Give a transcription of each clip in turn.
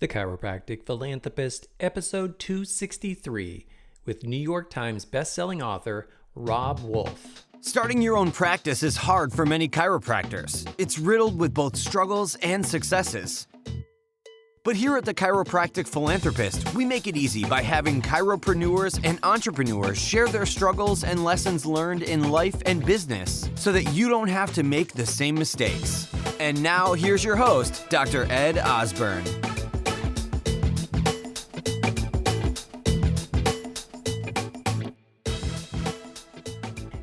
The Chiropractic Philanthropist, episode 263, with New York Times bestselling author Robb Wolf. Starting your own practice is hard for many chiropractors. It's riddled with both struggles and successes. But here at the Chiropractic Philanthropist, we make it easy by having chiropreneurs and entrepreneurs share their struggles and lessons learned in life and business so that you don't have to make the same mistakes. And now here's your host, Dr. Ed Osborne.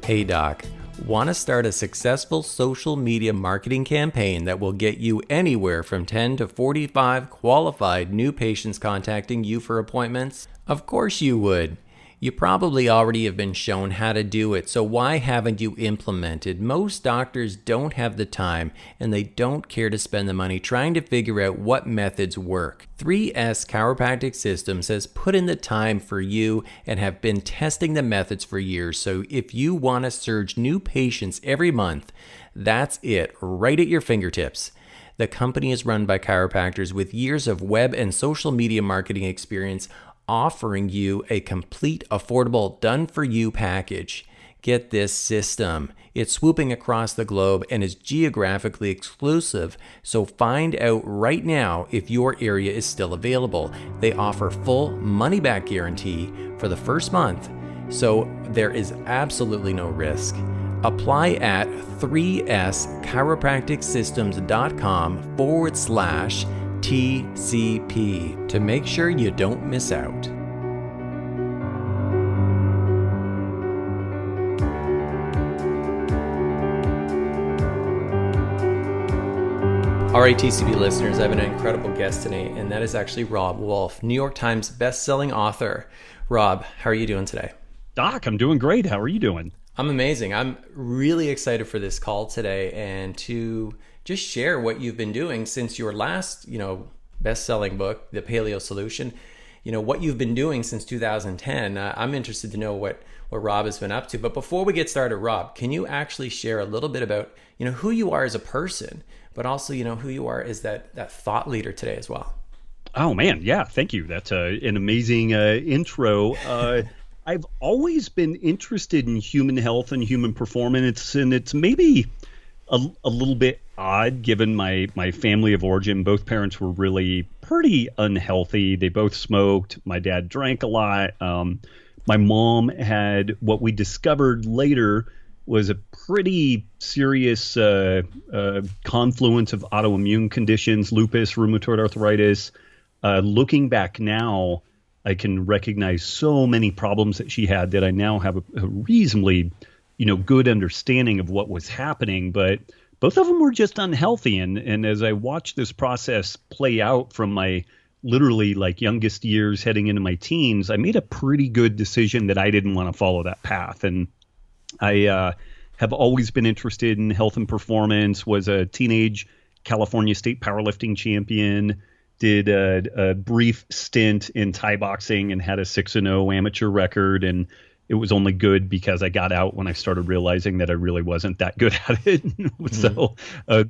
Hey Doc, want to start a successful social media marketing campaign that will get you anywhere from 10 to 45 qualified new patients contacting you for appointments? Of course you would. You probably already have been shown how to do it, so why haven't you implemented? Most doctors don't have the time and they don't care to spend the money trying to figure out what methods work. 3S Chiropractic Systems has put in the time for you and have been testing the methods for years, so if you want to surge new patients every month, that's it, right at your fingertips. The company is run by chiropractors with years of web and social media marketing experience, offering you a complete, affordable, done-for-you package. Get this system. It's swooping across the globe and is geographically exclusive, so find out right now if your area is still available. They offer full money-back guarantee for the first month, so there is absolutely no risk. Apply at 3scchiropracticsystems.com/TCP to make sure you don't miss out. All right, TCP listeners, I have an incredible guest today, and that is actually Robb Wolf, New York Times bestselling author. Robb, how are you doing today? Doc, I'm doing great. How are you doing? I'm amazing. I'm really excited for this call today and to just share what you've been doing since your last, best-selling book, The Paleo Solution. What you've been doing since 2010. I'm interested to know what Robb has been up to. But before we get started, Robb, can you actually share a little bit about, who you are as a person, but also, who you are as that thought leader today as well? Oh, man. Yeah, thank you. That's an amazing intro. I've always been interested in human health and human performance, and it's maybe a little bit odd given my family of origin. Both parents were really pretty unhealthy. They both smoked. My dad drank a lot. My mom had what we discovered later was a pretty serious confluence of autoimmune conditions, lupus, rheumatoid arthritis. Looking back now, I can recognize so many problems that she had that I now have a reasonably, good understanding of what was happening. But both of them were just unhealthy. And as I watched this process play out from my literally youngest years heading into my teens, I made a pretty good decision that I didn't want to follow that path. And I have always been interested in health and performance, was a teenage California state powerlifting champion, did a brief stint in Thai boxing and had a 6-0 amateur record. And it was only good because I got out when I started realizing that I really wasn't that good at it. So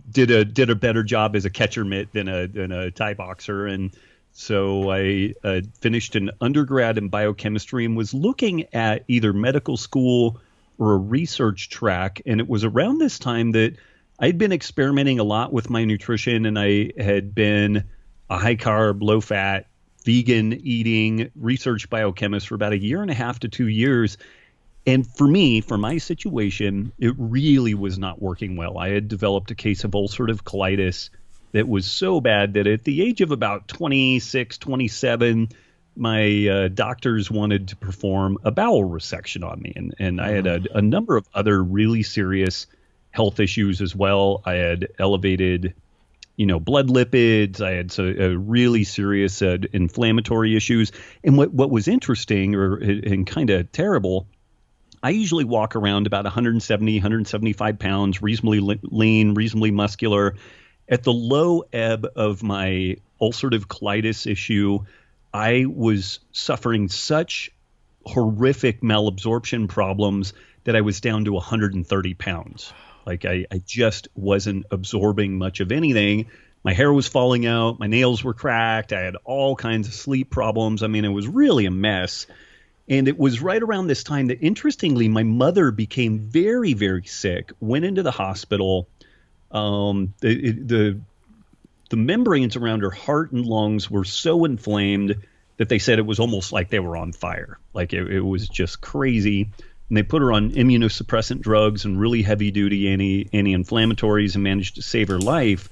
did a better job as a catcher mitt than a Thai boxer. And so I finished an undergrad in biochemistry and was looking at either medical school or a research track. And it was around this time that I'd been experimenting a lot with my nutrition, and I had been a high carb, low fat, vegan eating research biochemist for about 1.5 to 2 years. And for me, for my situation, it really was not working well. I had developed a case of ulcerative colitis that was so bad that at the age of about 26, 27, my doctors wanted to perform a bowel resection on me. And I had a number of other really serious health issues as well. I had elevated blood lipids. I had really serious inflammatory issues. And what was interesting and kind of terrible, I usually walk around about 170, 175 pounds, reasonably lean, reasonably muscular. At the low ebb of my ulcerative colitis issue, I was suffering such horrific malabsorption problems that I was down to 130 pounds. Like I just wasn't absorbing much of anything. my hair was falling out, my nails were cracked, I had all kinds of sleep problems. I mean, it was really a mess. And it was right around this time that, interestingly, my mother became very, very sick, went into the hospital. The membranes around her heart and lungs were so inflamed that they said it was almost like they were on fire. Like it was just crazy. And they put her on immunosuppressant drugs and really heavy-duty anti-inflammatories and managed to save her life.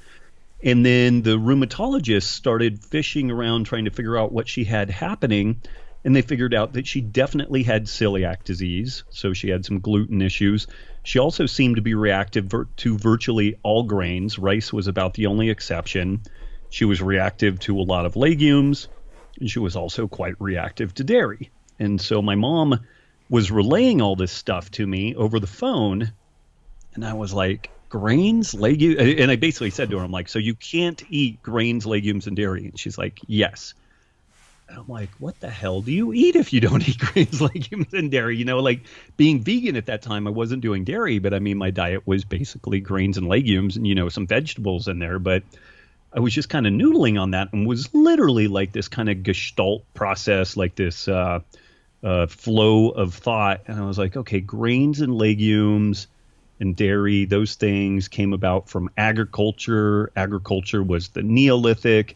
And then the rheumatologists started fishing around trying to figure out what she had happening. And they figured out that she definitely had celiac disease. So she had some gluten issues. She also seemed to be reactive to virtually all grains. Rice was about the only exception. She was reactive to a lot of legumes. And she was also quite reactive to dairy. And so my mom was relaying all this stuff to me over the phone. And I was like, grains, legumes? And I basically said to her, I'm like, so you can't eat grains, legumes, and dairy? And she's like, yes. And I'm like, what the hell do you eat if you don't eat grains, legumes, and dairy? You know, like being vegan at that time, I wasn't doing dairy, but I mean, my diet was basically grains and legumes and, you know, some vegetables in there. But I was just kind of noodling on that and was literally like this kind of gestalt process, like this flow of thought. And I was like, okay, grains and legumes and dairy, those things came about from agriculture. Agriculture was the Neolithic.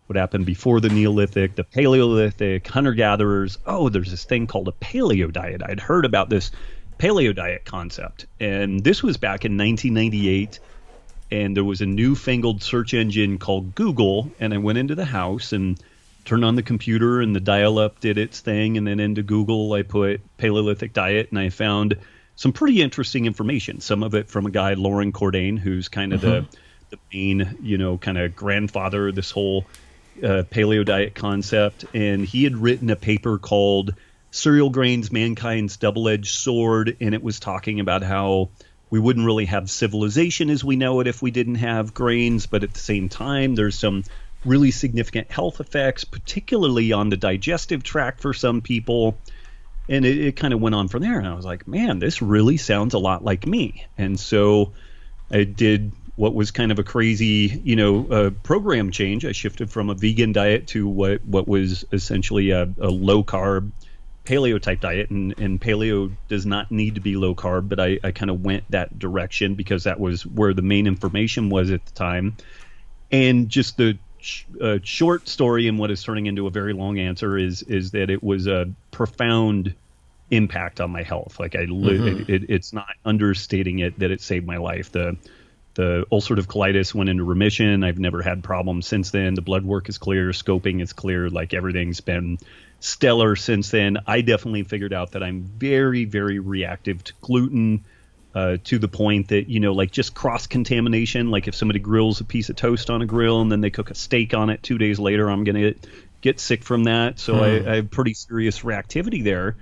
What happened before the Neolithic, the Paleolithic, hunter-gatherers. Oh, there's this thing called a paleo diet. I'd heard about this paleo diet concept. And this was back in 1998. And there was a newfangled search engine called Google. And I went into the house and turned on the computer, and the dial-up did its thing. And then into Google, I put Paleolithic diet, and I found some pretty interesting information. Some of it from a guy, Lauren Cordain, who's kind of the main, you know, kind of grandfather of this whole paleo diet concept. And he had written a paper called Cereal Grains, Mankind's Double-Edged Sword. And it was talking about how we wouldn't really have civilization as we know it if we didn't have grains. But at the same time, there's some really significant health effects, particularly on the digestive tract for some people. And it kind of went on from there. And I was like, man, this really sounds a lot like me. And so I did what was kind of a crazy, you know, program change. I shifted from a vegan diet to what was essentially a low carb paleo type diet. And paleo does not need to be low carb, but I kind of went that direction because that was where the main information was at the time. And just the short story and what is turning into a very long answer is that it was a profound impact on my health. Like it's not understating it that it saved my life. The ulcerative colitis went into remission. I've never had problems since then. The blood work is clear. Scoping is clear. Like everything's been stellar since then. I definitely figured out that I'm very, very reactive to gluten, to the point that, you know, like just cross-contamination. Like if somebody grills a piece of toast on a grill and then they cook a steak on it 2 days later, I'm going to get sick from that. So I have pretty serious reactivity there.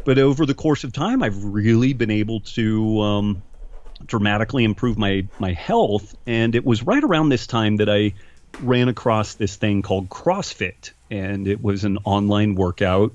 But over the course of time, I've really been able to dramatically improve my health. And it was right around this time that I ran across this thing called CrossFit. And it was an online workout.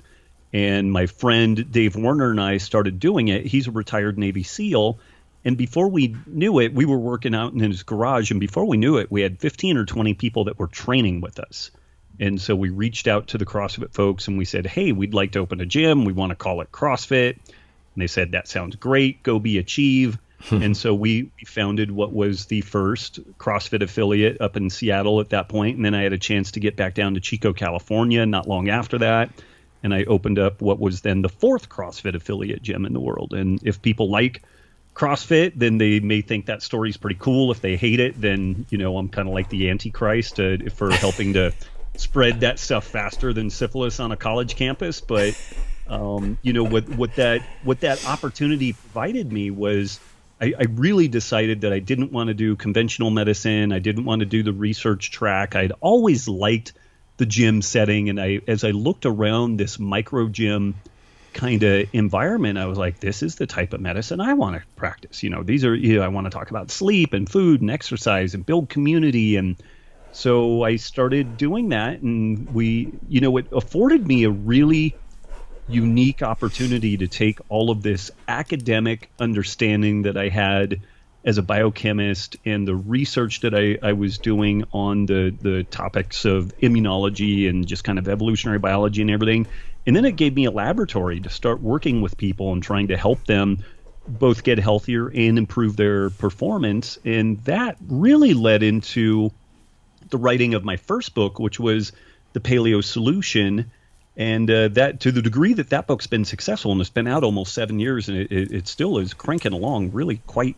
And my friend Dave Warner and I started doing it. He's a retired Navy SEAL. And before we knew it, we were working out in his garage. And before we knew it, we had 15 or 20 people that were training with us. And so we reached out to the CrossFit folks and we said, hey, we'd like to open a gym. We want to call it CrossFit. And they said, that sounds great. Go be Achieve. And so we founded what was the first CrossFit affiliate up in Seattle at that point. And then I had a chance to get back down to Chico, California not long after that. And I opened up what was then the fourth CrossFit affiliate gym in the world. And if people like CrossFit, then they may think that story's pretty cool. If they hate it, then, you know, I'm kind of like the Antichrist for helping to spread that stuff faster than syphilis on a college campus. But, you know, what that opportunity provided me was I really decided that I didn't want to do conventional medicine. I didn't want to do the research track. I'd always liked the gym setting. And as I looked around this micro gym kind of environment, I was like, this is the type of medicine I want to practice. You know, these are, you know, I want to talk about sleep and food and exercise and build community. And so I started doing that. And it afforded me a really unique opportunity to take all of this academic understanding that I had as a biochemist and the research that I was doing on the topics of immunology and just kind of evolutionary biology and everything. And then it gave me a laboratory to start working with people and trying to help them both get healthier and improve their performance. And that really led into the writing of my first book, which was the Paleo Solution. And that, to the degree that that book's been successful, and it's been out almost 7 years, and it still is cranking along really quite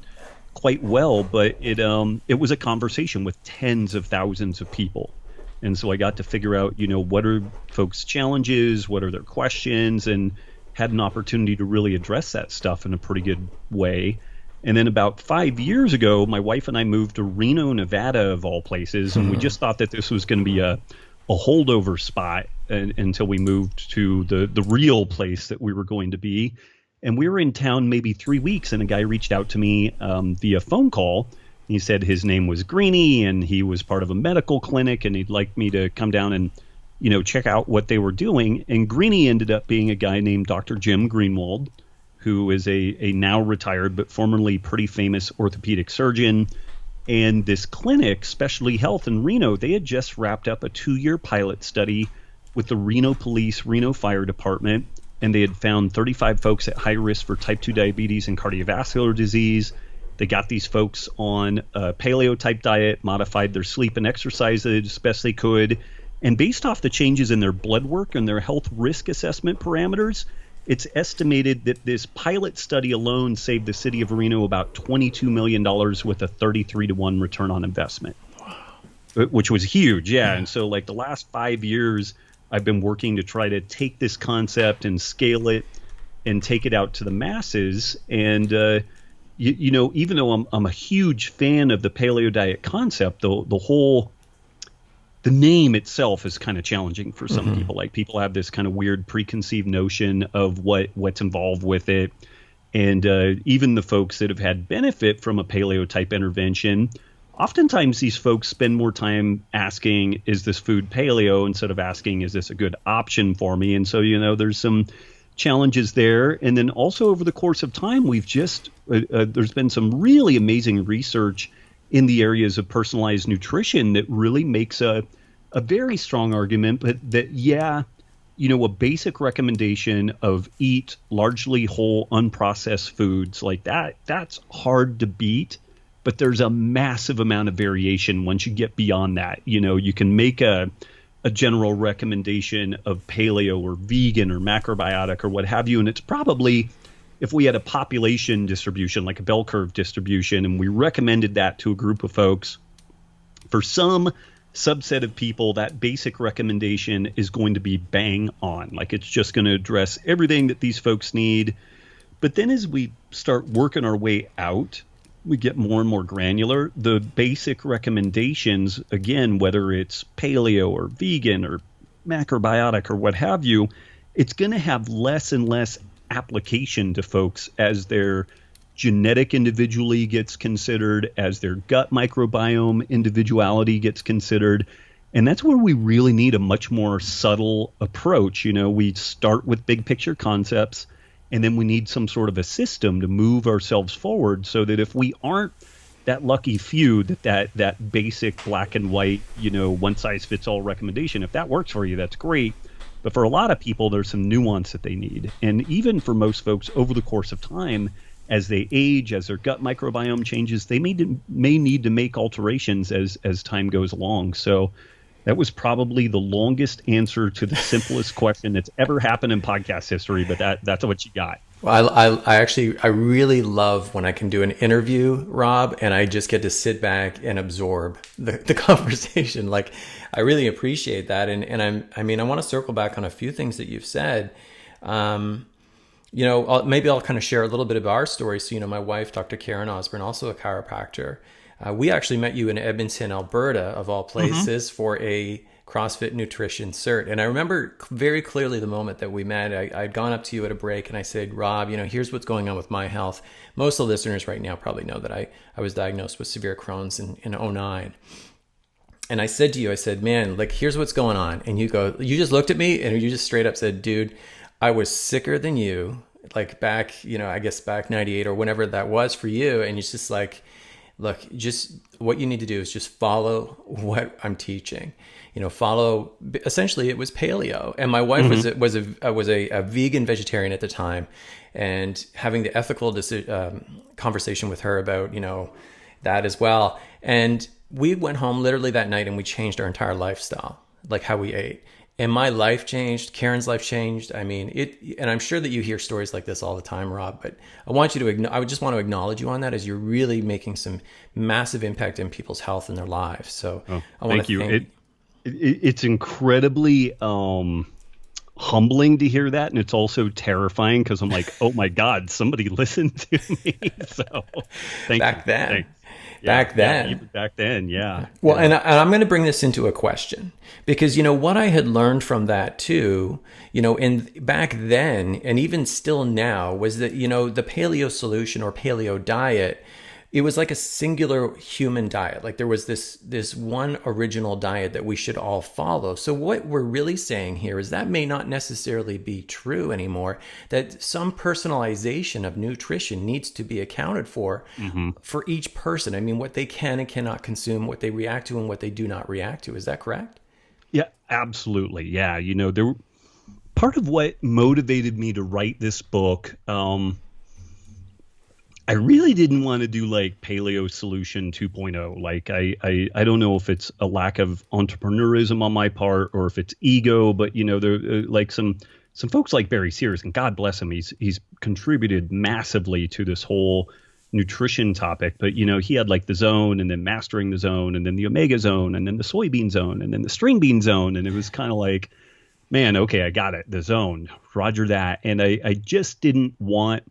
well. But it was a conversation with tens of thousands of people. And so I got to figure out, what are folks' challenges, what are their questions, and had an opportunity to really address that stuff in a pretty good way. And then about 5 years ago, my wife and I moved to Reno, Nevada, of all places, and we just thought that this was going to be a holdover spot until we moved to the real place that we were going to be. And we were in town maybe 3 weeks, and a guy reached out to me via phone call. He said his name was Greenie, and he was part of a medical clinic, and he'd like me to come down and check out what they were doing. And Greenie ended up being a guy named Dr. Jim Greenwald, who is a now retired but formerly pretty famous orthopedic surgeon. And this clinic, Specialty Health in Reno, they had just wrapped up a 2-year pilot study with the Reno Police, Reno Fire Department, and they had found 35 folks at high risk for type 2 diabetes and cardiovascular disease. They got these folks on a paleo-type diet, modified their sleep and exercise as best they could, and based off the changes in their blood work and their health risk assessment parameters, it's estimated that this pilot study alone saved the city of Reno about $22 million with a 33-to-1 return on investment, which was huge. Yeah. And so like the last 5 years, I've been working to try to take this concept and scale it and take it out to the masses. And, even though I'm a huge fan of the paleo diet concept, the name itself is kind of challenging for some people. Like people have this kind of weird preconceived notion of what's involved with it. And even the folks that have had benefit from a paleo type intervention, oftentimes these folks spend more time asking, is this food paleo, instead of asking, is this a good option for me? And so, there's some challenges there. And then also over the course of time, we've just, there's been some really amazing research in the areas of personalized nutrition that really makes a very strong argument, but that, a basic recommendation of eat largely whole, unprocessed foods like that, that's hard to beat, but there's a massive amount of variation once you get beyond that. You can make a general recommendation of paleo or vegan or macrobiotic or what have you, and it's probably, if we had a population distribution, like a bell curve distribution, and we recommended that to a group of folks, for some subset of people, that basic recommendation is going to be bang on. Like it's just going to address everything that these folks need. But then as we start working our way out, we get more and more granular. The basic recommendations, again, whether it's paleo or vegan or macrobiotic or what have you, it's going to have less and less application to folks as their genetic individually gets considered, as their gut microbiome individuality gets considered. And that's where we really need a much more subtle approach. We start with big picture concepts, and then we need some sort of a system to move ourselves forward so that if we aren't that lucky few that basic black and white, one size fits all recommendation, if that works for you, that's great. But for a lot of people, there's some nuance that they need. And even for most folks over the course of time, as they age, as their gut microbiome changes, they may need to make alterations as time goes along. So that was probably the longest answer to the simplest question that's ever happened in podcast history, but that's what you got. Well, I really love when I can do an interview, Rob, and I just get to sit back and absorb the conversation. Like, I really appreciate that. And I want to circle back on a few things that you've said. Maybe I'll kind of share a little bit of our story. So, my wife, Dr. Karen Osborne, also a chiropractor. We actually met you in Edmonton, Alberta, of all places, for a CrossFit nutrition cert. And I remember very clearly the moment that we met. I'd gone up to you at a break and I said, Rob, here's what's going on with my health. Most of the listeners right now probably know that I was diagnosed with severe Crohn's in 2009. And I said to you, man, like, here's what's going on. And you just looked at me and you just straight up said, dude, I was sicker than you. like back, I guess back 98 or whenever that was for you. And it's just like, look, just what you need to do is just follow what I'm teaching. Follow. Essentially, it was paleo, and my wife was a vegan vegetarian at the time, and having the ethical conversation with her about that as well. And we went home literally that night, and we changed our entire lifestyle, like how we ate. And my life changed. Karen's life changed. I mean, and I'm sure that you hear stories like this all the time, Rob, but I would just want to acknowledge you on that, as you're really making some massive impact in people's health and their lives. So I want to thank you. It's incredibly humbling to hear that. And it's also terrifying because I'm like, oh my God, somebody listened to me. So thank you. Back then. Thanks. Back then. Yeah. Well, and I'm going to bring this into a question, because, what I had learned from that too, in back then, and even still now, was that, the Paleo Solution or Paleo diet, it was like a singular human diet. Like there was this one original diet that we should all follow. So what we're really saying here is that may not necessarily be true anymore, that some personalization of nutrition needs to be accounted for each person. I mean, what they can and cannot consume, what they react to and what they do not react to. Is that correct? Yeah, absolutely. Yeah. Part of what motivated me to write this book, I really didn't want to do like Paleo Solution 2.0. Like I don't know if it's a lack of entrepreneurism on my part or if it's ego, but there like some folks like Barry Sears, and God bless him, he's contributed massively to this whole nutrition topic. But he had like the zone, and then mastering the zone, and then the omega zone, and then the soybean zone, and then the string bean zone, and it was kind of like, man, okay, I got it, the zone, Roger that. And I just didn't want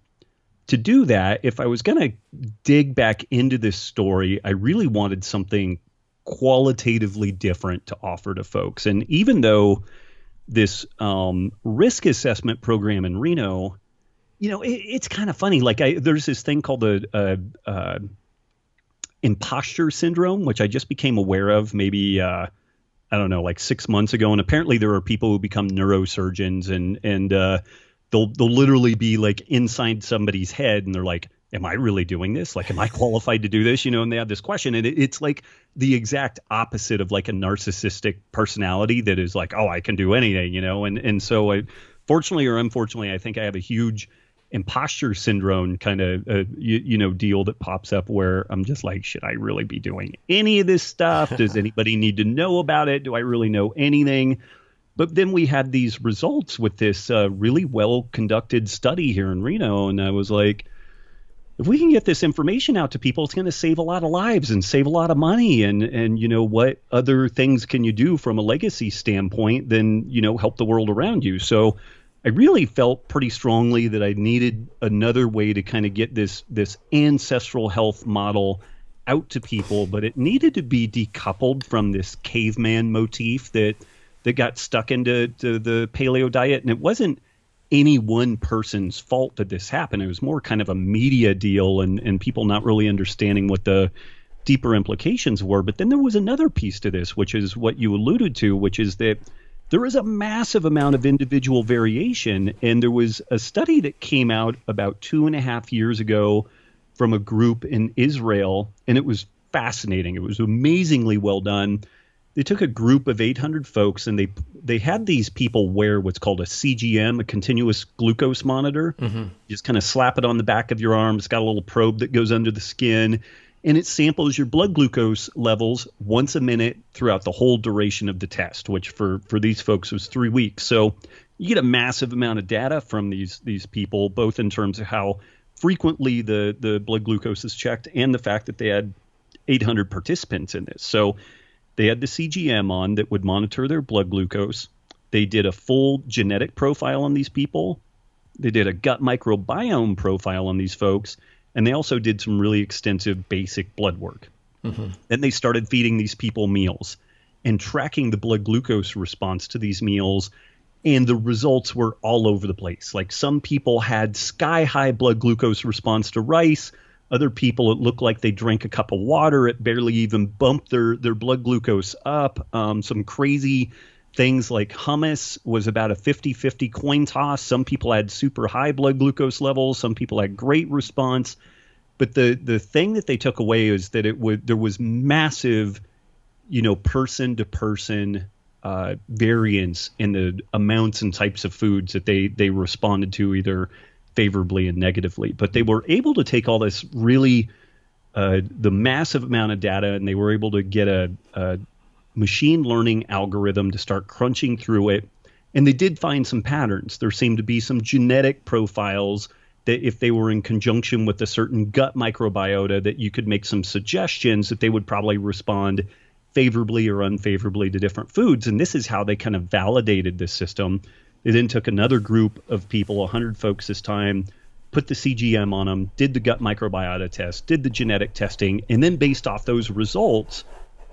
to do that. If I was going to dig back into this story, I really wanted something qualitatively different to offer to folks. And even though this risk assessment program in Reno, it's kind of funny. Like there's this thing called the imposter syndrome, which I just became aware of maybe, I don't know, like 6 months ago. And apparently there are people who become neurosurgeons and they'll literally be like inside somebody's head, and they're like, am I really doing this? Like, am I qualified to do this? And they have this question, and it's like the exact opposite of like a narcissistic personality that is like, oh, I can do anything, and so fortunately or unfortunately, I think I have a huge imposter syndrome kind of, deal that pops up where I'm just like, should I really be doing any of this stuff? Does anybody need to know about it? Do I really know anything? But then we had these results with this really well-conducted study here in Reno, and I was like, if we can get this information out to people, it's going to save a lot of lives and save a lot of money. And what other things can you do from a legacy standpoint than, help the world around you? So I really felt pretty strongly that I needed another way to kind of get this ancestral health model out to people, but it needed to be decoupled from this caveman motif that got stuck into the paleo diet. And it wasn't any one person's fault that this happened. It was more kind of a media deal and people not really understanding what the deeper implications were. But then there was another piece to this, which is what you alluded to, which is that there is a massive amount of individual variation. And there was a study that came out about 2.5 years ago from a group in Israel, and it was fascinating. It was amazingly well done. They took a group of 800 folks, and they had these people wear what's called a CGM, a continuous glucose monitor. You just kind of slap it on the back of your arm. It's got a little probe that goes under the skin, and it samples your blood glucose levels once a minute throughout the whole duration of the test, which for these folks was 3 weeks. So you get a massive amount of data from these people, both in terms of how frequently the blood glucose is checked and the fact that they had 800 participants in this. So they had the CGM on that would monitor their blood glucose. They did a full genetic profile on these people. They did a gut microbiome profile on these folks. And they also did some really extensive basic blood work. Then they started feeding these people meals and tracking the blood glucose response to these meals. And the results were all over the place. Like some people had sky high blood glucose response to rice. Other people, it looked like they drank a cup of water. It barely even bumped their blood glucose up. Some crazy things like hummus was about a 50-50 coin toss. Some people had super high blood glucose levels. Some people had great response. But the thing that they took away is that there was massive, person to person variance in the amounts and types of foods that they responded to, either favorably and negatively. But they were able to take all this really the massive amount of data, and they were able to get a machine learning algorithm to start crunching through it. And they did find some patterns. There seemed to be some genetic profiles that if they were in conjunction with a certain gut microbiota, that you could make some suggestions that they would probably respond favorably or unfavorably to different foods. And this is how they kind of validated this system. They then took another group of people, 100 folks this time, put the CGM on them, did the gut microbiota test, did the genetic testing, and then based off those results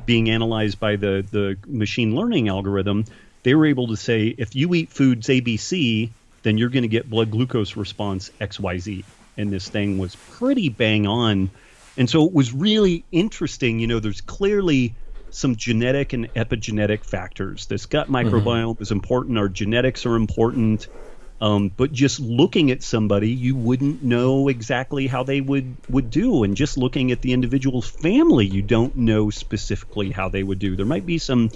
being analyzed by the machine learning algorithm, they were able to say, if you eat foods ABC, then you're going to get blood glucose response XYZ. And this thing was pretty bang on. And so it was really interesting. There's clearly some genetic and epigenetic factors. This gut microbiome is important. Our genetics are important. But just looking at somebody, you wouldn't know exactly how they would do. And just looking at the individual's family, you don't know specifically how they would do. There might be some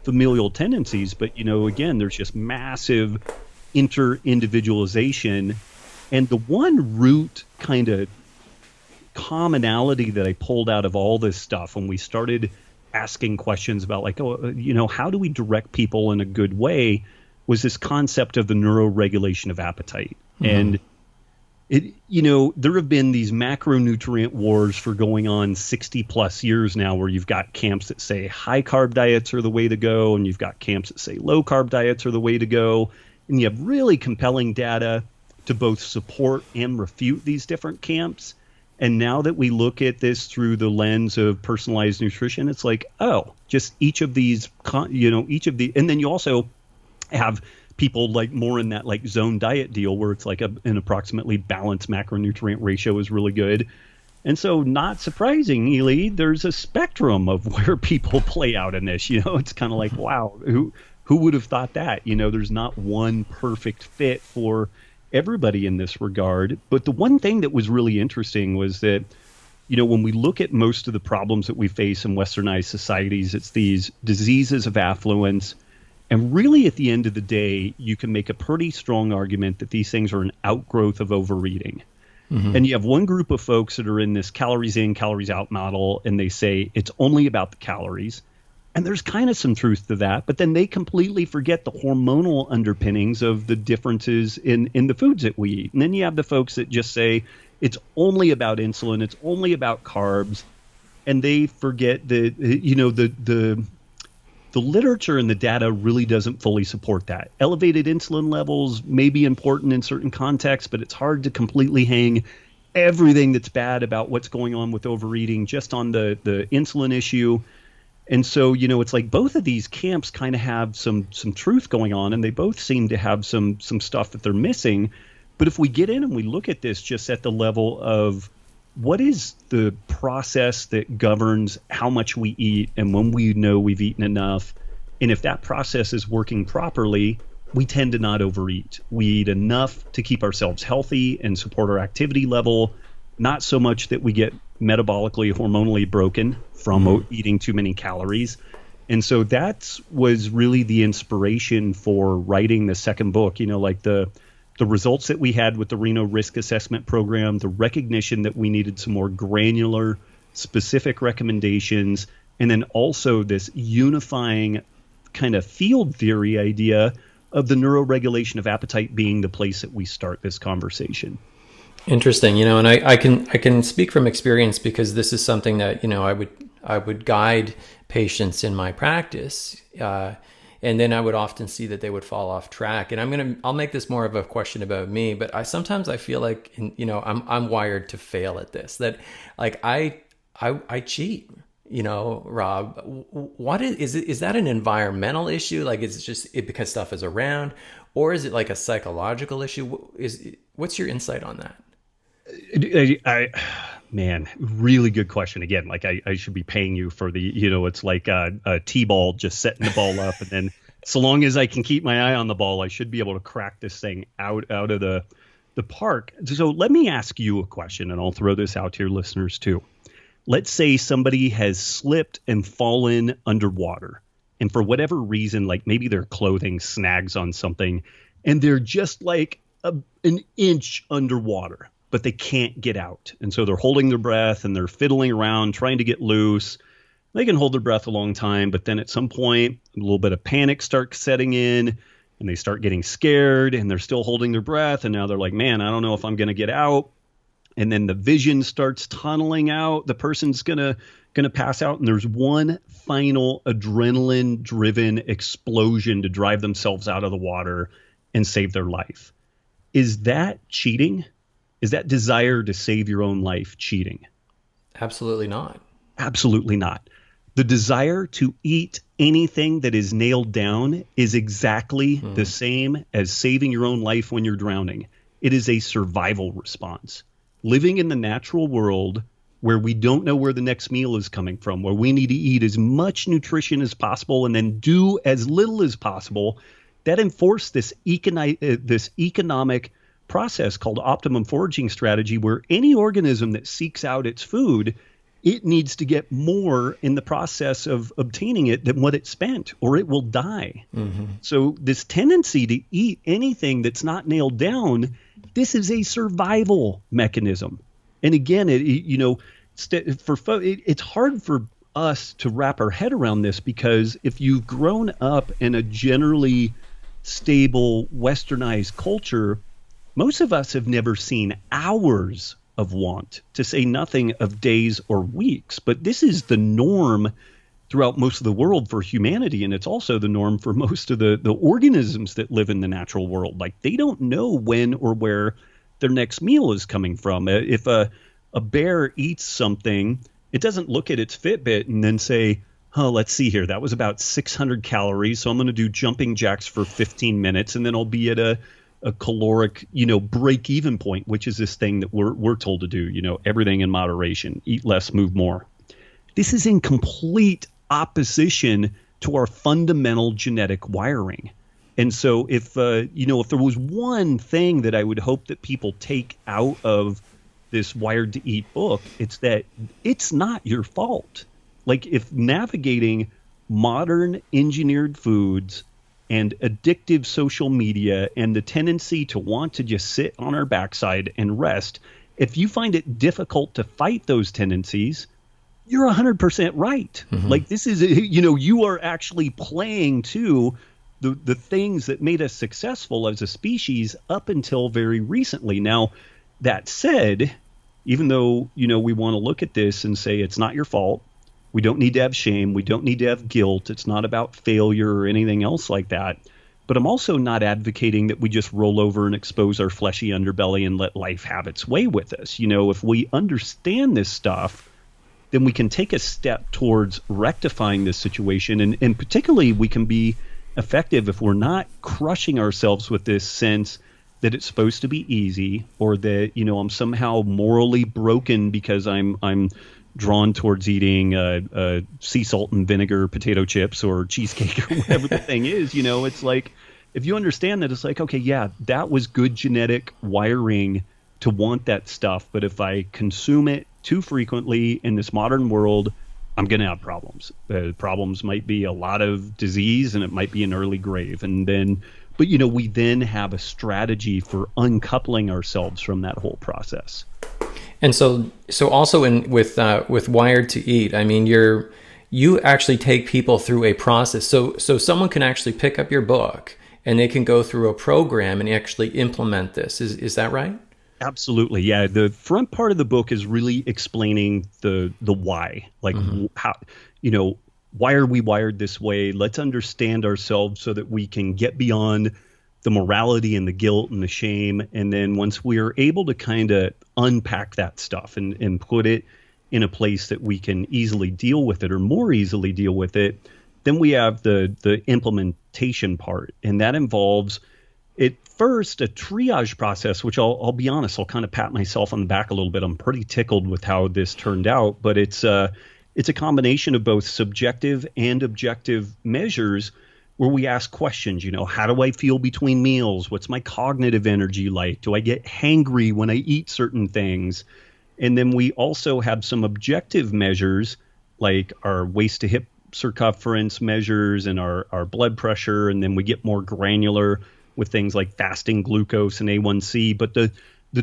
familial tendencies, but, again, there's just massive inter-individualization. And the one root kind of commonality that I pulled out of all this stuff when we started asking questions about how do we direct people in a good way, was this concept of the neuroregulation of appetite. And there have been these macronutrient wars for going on 60 plus years now, where you've got camps that say high carb diets are the way to go, and you've got camps that say low carb diets are the way to go. And you have really compelling data to both support and refute these different camps. And now that we look at this through the lens of personalized nutrition, it's like, just each of these, and then you also have people like more in that like zone diet deal where it's like an approximately balanced macronutrient ratio is really good. And so, not surprisingly, there's a spectrum of where people play out in this. It's kind of like, wow, who would have thought that? There's not one perfect fit for everybody in this regard. But the one thing that was really interesting was that, when we look at most of the problems that we face in westernized societies, it's these diseases of affluence. And really, at the end of the day, you can make a pretty strong argument that these things are an outgrowth of overeating. And you have one group of folks that are in this calories in, calories out model, and they say it's only about the calories. And there's kind of some truth to that, but then they completely forget the hormonal underpinnings of the differences in the foods that we eat. And then you have the folks that just say it's only about insulin, it's only about carbs, and they forget that, the literature and the data really doesn't fully support that. Elevated insulin levels may be important in certain contexts, but it's hard to completely hang everything that's bad about what's going on with overeating just on the insulin issue. And so, it's like both of these camps kind of have some truth going on, and they both seem to have some stuff that they're missing. But if we get in and we look at this just at the level of what is the process that governs how much we eat and when we know we've eaten enough, and if that process is working properly, we tend to not overeat. We eat enough to keep ourselves healthy and support our activity level, not so much that we get metabolically, hormonally broken from eating too many calories. And so that was really the inspiration for writing the second book. The results that we had with the Reno risk assessment program, the recognition that we needed some more granular, specific recommendations, and then also this unifying kind of field theory idea of the neuroregulation of appetite being the place that we start this conversation. Interesting, and I can speak from experience, because this is something that I would guide patients in my practice, and then I would often see that they would fall off track. And I'll make this more of a question about me, but sometimes I feel like I'm wired to fail at this. That like I cheat. Rob, what is that an environmental issue? Like, is it just because stuff is around, or is it like a psychological issue? What's your insight on that? Man, really good question. Again, like I should be paying you for the, it's like a T-ball, just setting the ball up and then So long as I can keep my eye on the ball, I should be able to crack this thing out of the park. So let me ask you a question, and I'll throw this out to your listeners too. Let's say somebody has slipped and fallen underwater, and for whatever reason, like maybe their clothing snags on something, and they're just like an inch underwater, but they can't get out. And so they're holding their breath and they're fiddling around, trying to get loose. They can hold their breath a long time, but then at some point, a little bit of panic starts setting in, and they start getting scared, and they're still holding their breath. And now they're like, man, I don't know if I'm going to get out. And then the vision starts tunneling out. The person's gonna pass out, and there's one final adrenaline-driven explosion to drive themselves out of the water and save their life. Is that cheating? Is that desire to save your own life cheating? Absolutely not. Absolutely not. The desire to eat anything that is nailed down is exactly the same as saving your own life when you're drowning. It is a survival response. Living in the natural world where we don't know where the next meal is coming from, where we need to eat as much nutrition as possible and then do as little as possible, that enforced this economic process called optimum foraging strategy, where any organism that seeks out its food, it needs to get more in the process of obtaining it than what it spent, or it will die. So this tendency to eat anything that's not nailed down, this is a survival mechanism. And again, it's hard for us to wrap our head around this, because if you've grown up in a generally stable, westernized culture, most of us have never seen hours of want, to say nothing of days or weeks. But this is the norm throughout most of the world for humanity, and it's also the norm for most of the organisms that live in the natural world. Like, they don't know when or where their next meal is coming from. If a bear eats something, it doesn't look at its Fitbit and then say, oh, let's see here, that was about 600 calories, so I'm going to do jumping jacks for 15 minutes, and then I'll be at a caloric, break-even point, which is this thing that we're told to do, everything in moderation, eat less, move more. This is in complete opposition to our fundamental genetic wiring. And so if there was one thing that I would hope that people take out of this Wired to Eat book, it's that it's not your fault. Like, if navigating modern engineered foods and addictive social media and the tendency to want to just sit on our backside and rest, if you find it difficult to fight those tendencies, you're 100% right. Like, this is, you are actually playing to the things that made us successful as a species up until very recently. Now, that said, even though, we want to look at this and say it's not your fault, we don't need to have shame, we don't need to have guilt, it's not about failure or anything else like that. But I'm also not advocating that we just roll over and expose our fleshy underbelly and let life have its way with us. If we understand this stuff, then we can take a step towards rectifying this situation. And particularly, we can be effective if we're not crushing ourselves with this sense that it's supposed to be easy, or that, I'm somehow morally broken because I'm drawn towards eating sea salt and vinegar potato chips or cheesecake or whatever the thing is. It's like, if you understand that, it's like, okay, yeah, that was good genetic wiring to want that stuff. But if I consume it too frequently in this modern world, I'm going to have problems. Problems might be a lot of disease, and it might be an early grave. But we then have a strategy for uncoupling ourselves from that whole process. And so also with Wired to Eat, I mean, you actually take people through a process. So someone can actually pick up your book and they can go through a program and actually implement this. Is that right? Absolutely. Yeah. The front part of the book is really explaining the why, like how, why are we wired this way? Let's understand ourselves so that we can get beyond the morality and the guilt and the shame. And then once we are able to kind of unpack that stuff and put it in a place that we can easily deal with it, or more easily deal with it, then we have the implementation part. And that involves, at first, a triage process, which I'll be honest, I'll kind of pat myself on the back a little bit. I'm pretty tickled with how this turned out, but it's a combination of both subjective and objective measures where we ask questions, how do I feel between meals? What's my cognitive energy like? Do I get hangry when I eat certain things? And then we also have some objective measures like our waist to hip circumference measures and our blood pressure. And then we get more granular with things like fasting glucose and A1C. But the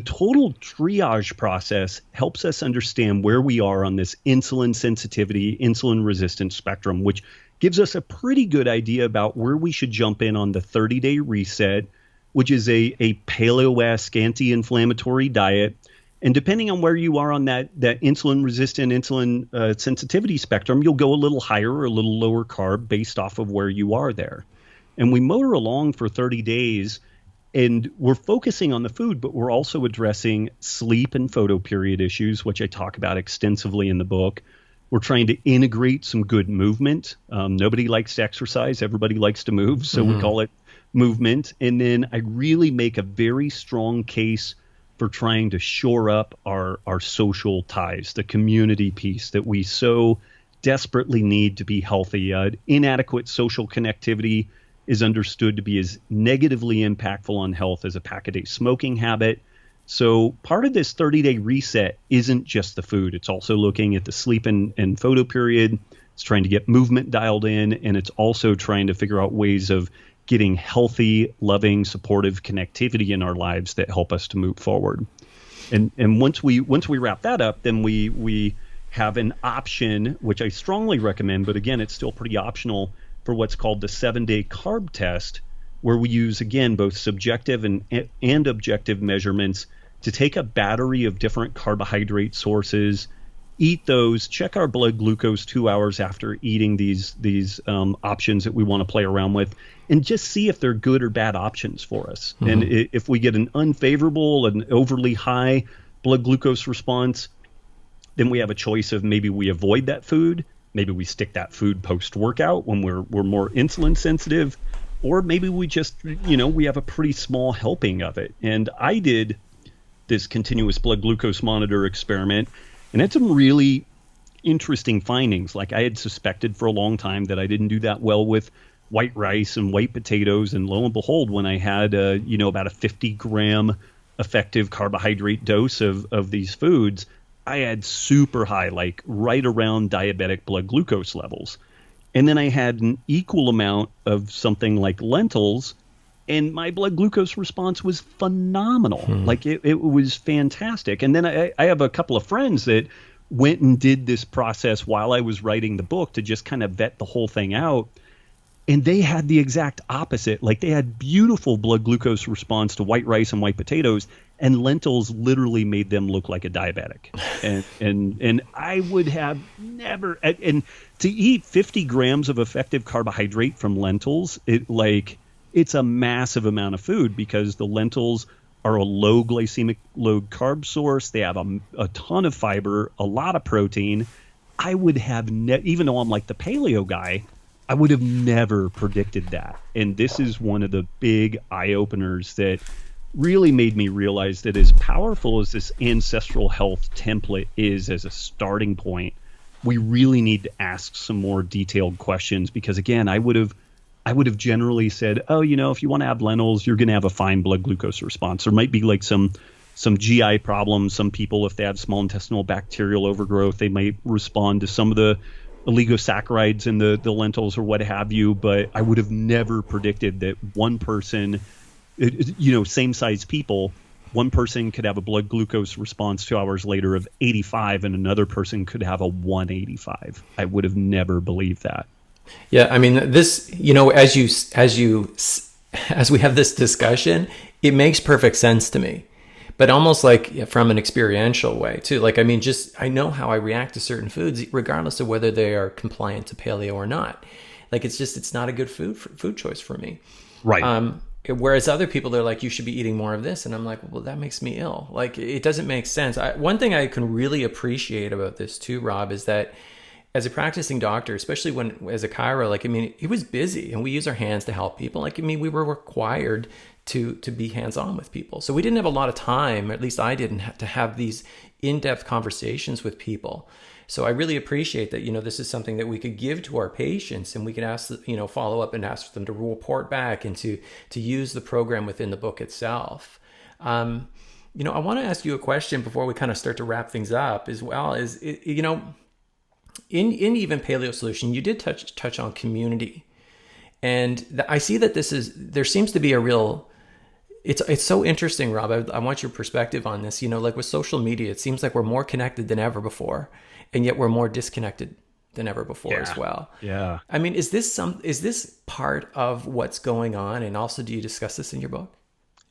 total triage process helps us understand where we are on this insulin sensitivity, insulin resistance spectrum, which gives us a pretty good idea about where we should jump in on the 30-day reset, which is a paleo-esque anti-inflammatory diet. And depending on where you are on that insulin resistant, insulin sensitivity spectrum, you'll go a little higher or a little lower carb based off of where you are there. And we motor along for 30 days, and we're focusing on the food, but we're also addressing sleep and photoperiod issues, which I talk about extensively in the book. We're trying to integrate some good movement. Nobody likes to exercise. Everybody likes to move. So we call it movement. And then I really make a very strong case for trying to shore up our social ties, the community piece that we so desperately need to be healthy. Inadequate social connectivity is understood to be as negatively impactful on health as a pack-a-day smoking habit. So part of this 30-day reset isn't just the food. It's also looking at the sleep and photo period. It's trying to get movement dialed in, and it's also trying to figure out ways of getting healthy, loving, supportive connectivity in our lives that help us to move forward. And once we wrap that up, then we have an option, which I strongly recommend, but again, it's still pretty optional, for what's called the 7-day carb test, where we use, again, both subjective and objective measurements to take a battery of different carbohydrate sources, eat those, check our blood glucose 2 hours after eating these options that we want to play around with, and just see if they're good or bad options for us. And if we get an unfavorable and overly high blood glucose response, then we have a choice of maybe we avoid that food, maybe we stick that food post-workout when we're more insulin sensitive, or maybe we just, we have a pretty small helping of it. And I did this continuous blood glucose monitor experiment, and had some really interesting findings. Like, I had suspected for a long time that I didn't do that well with white rice and white potatoes. And lo and behold, when I had, about a 50-gram effective carbohydrate dose of these foods, I had super high, like right around diabetic blood glucose levels. And then I had an equal amount of something like lentils, and my blood glucose response was phenomenal. Like it was fantastic. And then I have a couple of friends that went and did this process while I was writing the book to just kind of vet the whole thing out. And they had the exact opposite. Like, they had beautiful blood glucose response to white rice and white potatoes, and lentils literally made them look like a diabetic. And I would have never, and to eat 50 grams of effective carbohydrate from lentils, it's a massive amount of food, because the lentils are a low glycemic load carb source. They have a ton of fiber, a lot of protein. I would have, even though I'm like the paleo guy, I would have never predicted that. And this is one of the big eye-openers that really made me realize that, as powerful as this ancestral health template is as a starting point, we really need to ask some more detailed questions. Because again, I would have generally said, oh, if you want to have lentils, you're going to have a fine blood glucose response. There might be like some GI problems. Some people, if they have small intestinal bacterial overgrowth, they might respond to some of the oligosaccharides in the lentils or what have you. But I would have never predicted that one person, same size people, one person could have a blood glucose response 2 hours later of 85, and another person could have a 185. I would have never believed that. Yeah, I mean, this, as we have this discussion, it makes perfect sense to me, but almost like from an experiential way too. Like, I mean, I know how I react to certain foods, regardless of whether they are compliant to paleo or not. Like, it's not a good food choice for me. Right. Whereas other people, they're like, you should be eating more of this. And I'm like, well, that makes me ill. Like, it doesn't make sense. One thing I can really appreciate about this too, Rob, is that as a practicing doctor, especially as a chiro, like, I mean, he was busy and we use our hands to help people. Like, I mean, we were required to be hands-on with people. So we didn't have a lot of time, at least I didn't, to have these in-depth conversations with people. So I really appreciate that, this is something that we could give to our patients, and we can ask, follow up and ask them to report back and to use the program within the book itself. I want to ask you a question before we kind of start to wrap things up as well. In even Paleo Solution, you did touch on community, and I see that there seems to be a real. It's so interesting, Rob. I want your perspective on this. Like with social media, it seems like we're more connected than ever before, and yet we're more disconnected than ever before as well. Yeah. I mean, is this part of what's going on? And also, do you discuss this in your book?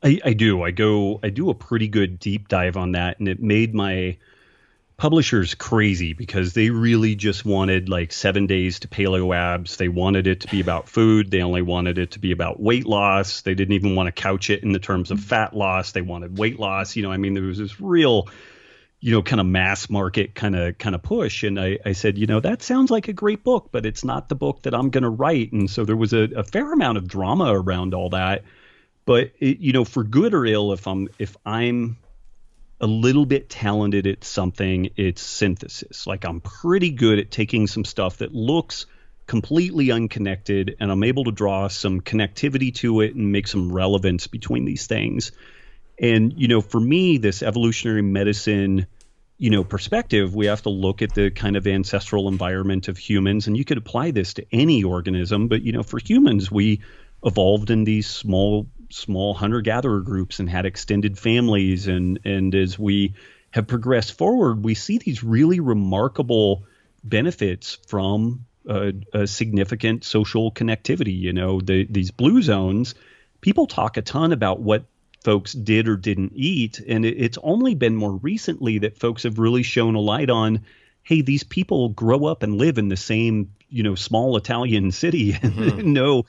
I do. I do a pretty good deep dive on that, and it made my publishers crazy because they really just wanted like 7 days to paleo abs. They wanted it to be about food. They only wanted it to be about weight loss. They didn't even want to couch it in the terms of fat loss. They wanted weight loss. There was this real, kind of mass market kind of push. And I said, that sounds like a great book, but it's not the book that I'm going to write. And so there was a fair amount of drama around all that. But for good or ill, if I'm a little bit talented at something, it's synthesis. Like I'm pretty good at taking some stuff that looks completely unconnected, and I'm able to draw some connectivity to it and make some relevance between these things. And, for me, this evolutionary medicine, perspective, we have to look at the kind of ancestral environment of humans, and you could apply this to any organism. But, for humans, we evolved in these small hunter-gatherer groups and had extended families. And as we have progressed forward, we see these really remarkable benefits from a significant social connectivity. These blue zones, people talk a ton about what folks did or didn't eat. And it's only been more recently that folks have really shown a light on, hey, these people grow up and live in the same, small Italian city and know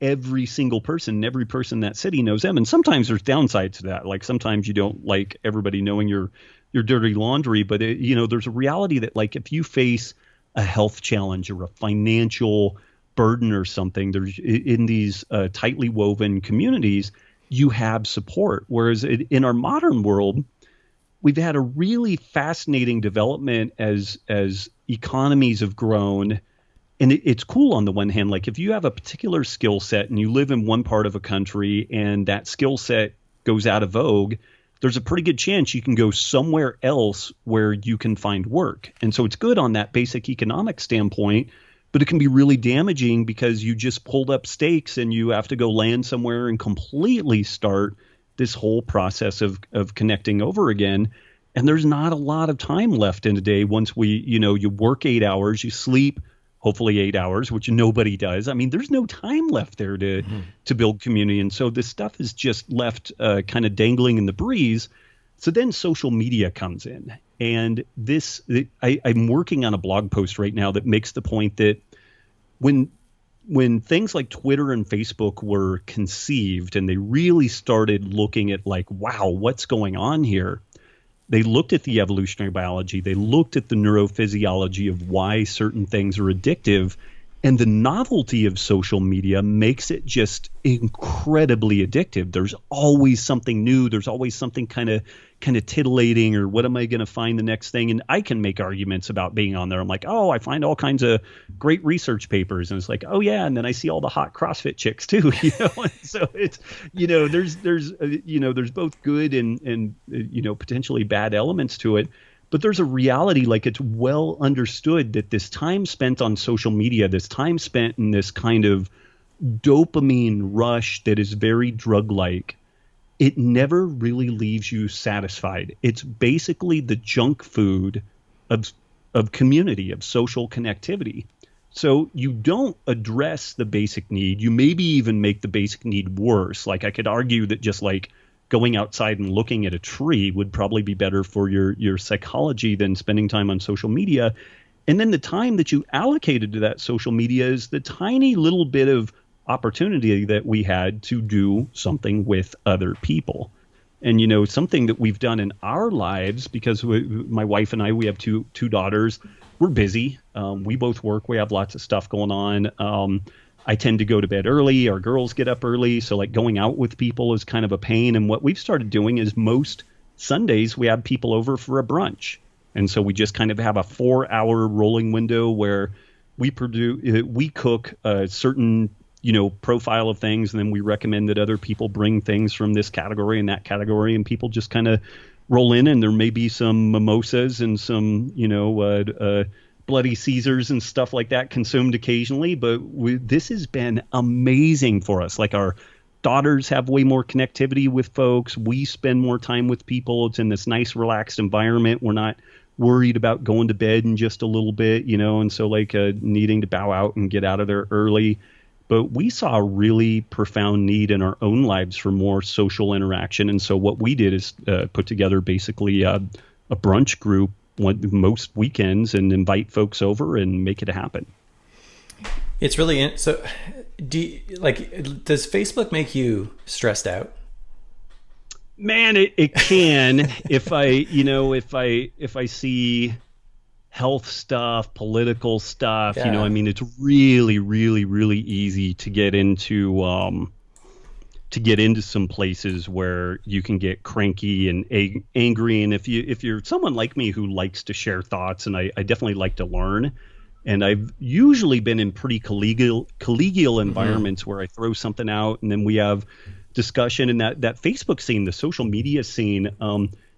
every single person, and every person in that city knows them. And sometimes there's downsides to that. Like sometimes you don't like everybody knowing your dirty laundry, but there's a reality that like if you face a health challenge or a financial burden or something, there's in these tightly woven communities, you have support. Whereas in our modern world, we've had a really fascinating development as economies have grown. And it's cool on the one hand, like if you have a particular skill set and you live in one part of a country and that skill set goes out of vogue, there's a pretty good chance you can go somewhere else where you can find work. And so it's good on that basic economic standpoint, but it can be really damaging because you just pulled up stakes and you have to go land somewhere and completely start this whole process of connecting over again. And there's not a lot of time left in a day once you work 8 hours, you sleep hopefully 8 hours, which nobody does. I mean, there's no time left there to build community. And so this stuff is just left kind of dangling in the breeze. So then social media comes in. And I'm working on a blog post right now that makes the point that when things like Twitter and Facebook were conceived and they really started looking at like, wow, what's going on here? They looked at the evolutionary biology. They looked at the neurophysiology of why certain things are addictive. And the novelty of social media makes it just incredibly addictive. There's always something new. There's always something kind of titillating, or what am I going to find the next thing? And I can make arguments about being on there. I'm like, oh, I find all kinds of great research papers. And it's like, oh, yeah. And then I see all the hot CrossFit chicks, too. And so it's, there's both good and potentially bad elements to it. But there's a reality, like it's well understood that this time spent on social media, this time spent in this kind of dopamine rush that is very drug-like, it never really leaves you satisfied. It's basically the junk food of community, of social connectivity. So you don't address the basic need. You maybe even make the basic need worse. Like I could argue that just like going outside and looking at a tree would probably be better for your psychology than spending time on social media. And then the time that you allocated to that social media is the tiny little bit of opportunity that we had to do something with other people. And, something that we've done in our lives, because my wife and I, we have two daughters. We're busy. We both work. We have lots of stuff going on. I tend to go to bed early. Our girls get up early. So like going out with people is kind of a pain. And what we've started doing is most Sundays we have people over for a brunch. And so we just kind of have a 4-hour rolling window where we cook a certain, profile of things, and then we recommend that other people bring things from this category and that category, and people just kind of roll in, and there may be some mimosas and some, Bloody Caesars and stuff like that consumed occasionally. But this has been amazing for us. Like, our daughters have way more connectivity with folks. We spend more time with people. It's in this nice, relaxed environment. We're not worried about going to bed in just a little bit, and so needing to bow out and get out of there early. But we saw a really profound need in our own lives for more social interaction. And so what we did is put together basically a brunch group most weekends and invite folks over and make it happen. It's really so. Does Facebook make you stressed out? Man, it can. if I see health stuff, political stuff, Yeah. it's really, really, really easy to get into some places where you can get cranky and angry. And if you're someone like me who likes to share thoughts, and I definitely like to learn, and I've usually been in pretty collegial environments where I throw something out and then we have discussion. And that Facebook scene, the social media scene,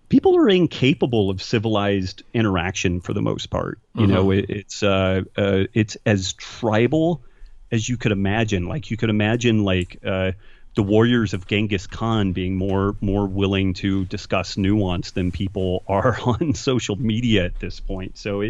people are incapable of civilized interaction for the most part. It's as tribal as you could imagine. Like, you could imagine the warriors of Genghis Khan being more willing to discuss nuance than people are on social media at this point. So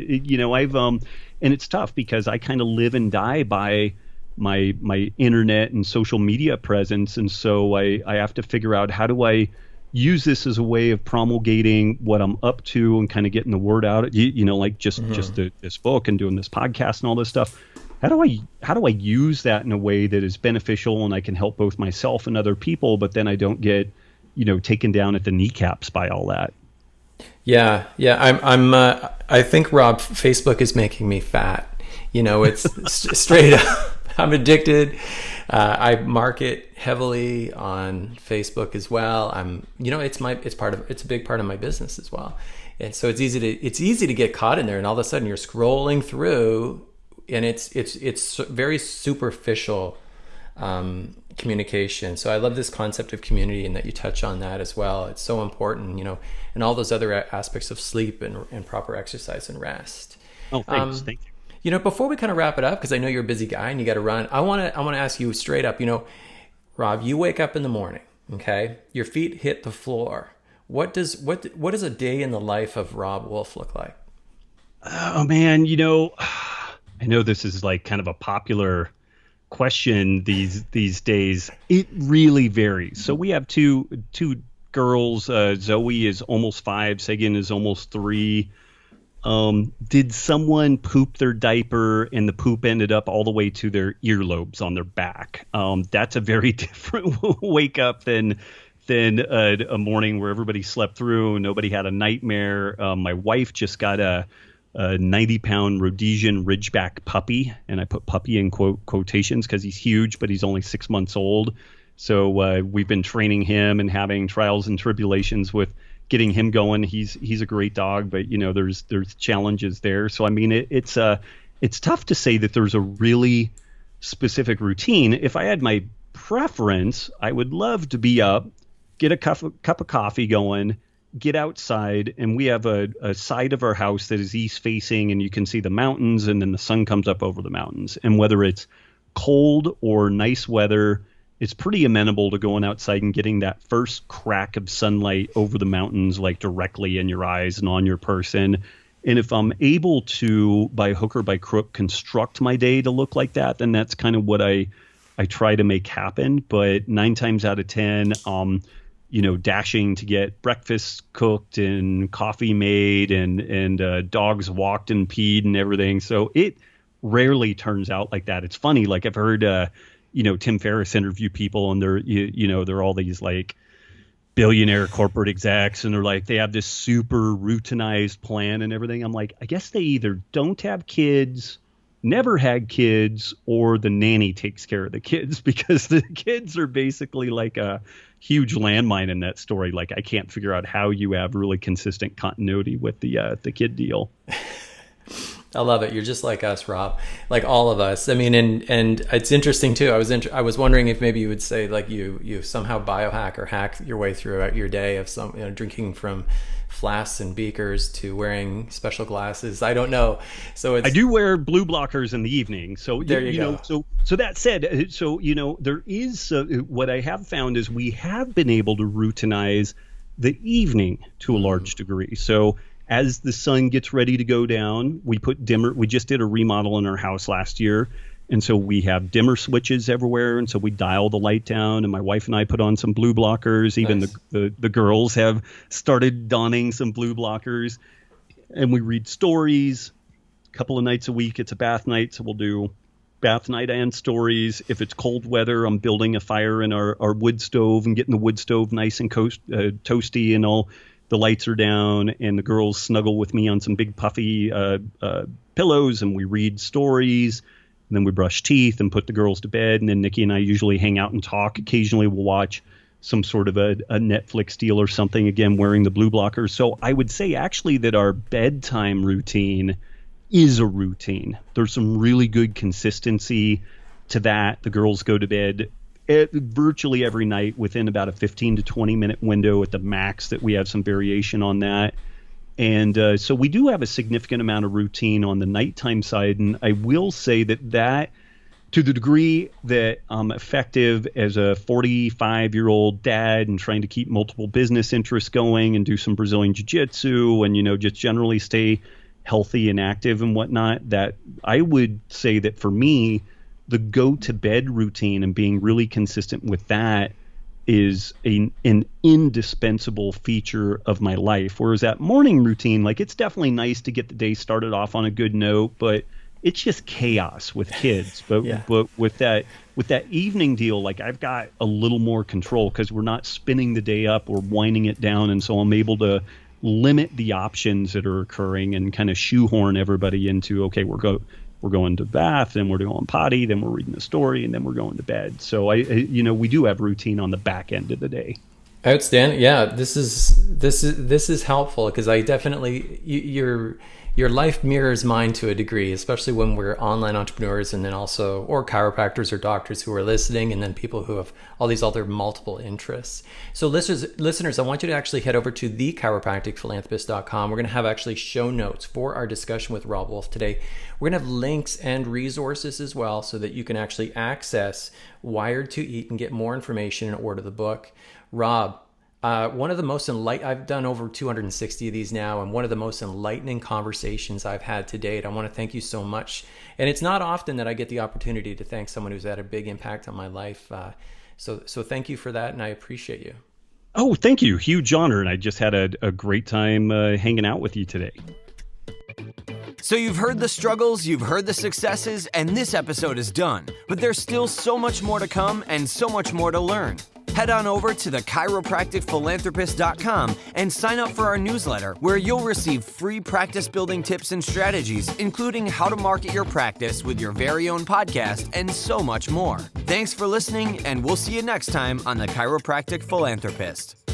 and it's tough because I kind of live and die by my internet and social media presence, and so I have to figure out, how do I use this as a way of promulgating what I'm up to and kind of getting the word out, just this book and doing this podcast and all this stuff. How do I use that in a way that is beneficial and I can help both myself and other people, but then I don't get, taken down at the kneecaps by all that? Yeah. I think, Rob, Facebook is making me fat. It's straight up. I'm addicted. I market heavily on Facebook as well. It's a big part of my business as well. And so it's easy to get caught in there, and all of a sudden you're scrolling through, and it's very superficial communication. So I love this concept of community, and that you touch on that as well. It's so important, and all those other aspects of sleep and proper exercise and rest. Oh, thanks. Thank you. Before we kind of wrap it up, because I know you're a busy guy and you got to run, I want to ask you straight up, Rob, you wake up in the morning, okay? Your feet hit the floor. What does a day in the life of Robb Wolf look like? Oh man, I know this is like kind of a popular question these days. It really varies. So we have two girls. Zoe is almost 5. Sagan is almost 3. Did someone poop their diaper and the poop ended up all the way to their earlobes on their back? That's a very different wake up than a morning where everybody slept through, nobody had a nightmare. My wife just got a 90-pound Rhodesian Ridgeback puppy, and I put puppy in quotations because he's huge, but he's only 6 months old. So we've been training him and having trials and tribulations with getting him going. He's a great dog, but there's challenges there. So I mean, it's tough to say that there's a really specific routine. If I had my preference, I would love to be up, get a cup of coffee going, get outside, and we have a side of our house that is east facing, and you can see the mountains, and then the sun comes up over the mountains. And whether it's cold or nice weather, it's pretty amenable to going outside and getting that first crack of sunlight over the mountains, like directly in your eyes and on your person. And if I'm able to, by hook or by crook, construct my day to look like that, then that's kind of what I try to make happen. But 9 times out of 10, dashing to get breakfast cooked and coffee made and dogs walked and peed and everything. So it rarely turns out like that. It's funny. Like, I've heard, Tim Ferriss interview people, and they're all these like billionaire corporate execs, and they're like, they have this super routinized plan and everything. I'm like, I guess they either don't have kids never had kids, or the nanny takes care of the kids, because the kids are basically like a huge landmine in that story. Like, I can't figure out how you have really consistent continuity with the kid deal. I love it. You're just like us, Rob, like all of us. I mean, and it's interesting too. I was wondering if maybe you would say like you somehow biohack or hack your way throughout your day of some, drinking from flasks and beakers to wearing special glasses. I don't know. So I do wear blue blockers in the evening. So there you go. So that said, so there is what I have found is we have been able to routinize the evening to a large degree. So as the sun gets ready to go down, we put dimmer. We just did a remodel in our house last year, and so we have dimmer switches everywhere, and so we dial the light down, and my wife and I put on some blue blockers. Even nice. the girls have started donning some blue blockers, and we read stories. A couple of nights a week, it's a bath night, so we'll do bath night and stories. If it's cold weather, I'm building a fire in our wood stove and getting the wood stove nice and toasty, and all the lights are down, and the girls snuggle with me on some big puffy pillows, and we read stories. And then we brush teeth and put the girls to bed. And then Nicki and I usually hang out and talk. Occasionally we'll watch some sort of a Netflix deal or something, again, wearing the blue blockers. So I would say actually that our bedtime routine is a routine. There's some really good consistency to that. The girls go to bed virtually every night within about a 15 to 20 minute window at the max, that we have some variation on that. And so we do have a significant amount of routine on the nighttime side. And I will say that to the degree that I'm effective as a 45-year-old dad and trying to keep multiple business interests going and do some Brazilian Jiu-Jitsu and, just generally stay healthy and active and whatnot, that I would say that for me, the go to bed routine and being really consistent with that is an indispensable feature of my life. Whereas that morning routine, like, it's definitely nice to get the day started off on a good note, but it's just chaos with kids. But yeah. But with that evening deal, like, I've got a little more control because we're not spinning the day up or winding it down, and so I'm able to limit the options that are occurring and kind of shoehorn everybody into, okay, we're going to bath, then we're going potty, then we're reading a story, and then we're going to bed. So we do have routine on the back end of the day. Outstanding. Yeah, this is helpful, because I definitely your life mirrors mine to a degree, especially when we're online entrepreneurs, and then also, or chiropractors or doctors who are listening, and then people who have all these other multiple interests. So listeners, I want you to actually head over to thechiropracticphilanthropist.com. We're going to have actually show notes for our discussion with Robb Wolf today. We're going to have links and resources as well, so that you can actually access Wired to Eat and get more information and order the book. Robb, one of the most I've done over 260 of these now, and one of the most enlightening conversations I've had to date. I want to thank you so much. And it's not often that I get the opportunity to thank someone who's had a big impact on my life. So thank you for that, and I appreciate you. Oh, thank you. Huge honor. And I just had a great time hanging out with you today. So you've heard the struggles, you've heard the successes, and this episode is done. But there's still so much more to come and so much more to learn. Head on over to thechiropracticphilanthropist.com and sign up for our newsletter, where you'll receive free practice building tips and strategies, including how to market your practice with your very own podcast and so much more. Thanks for listening, and we'll see you next time on The Chiropractic Philanthropist.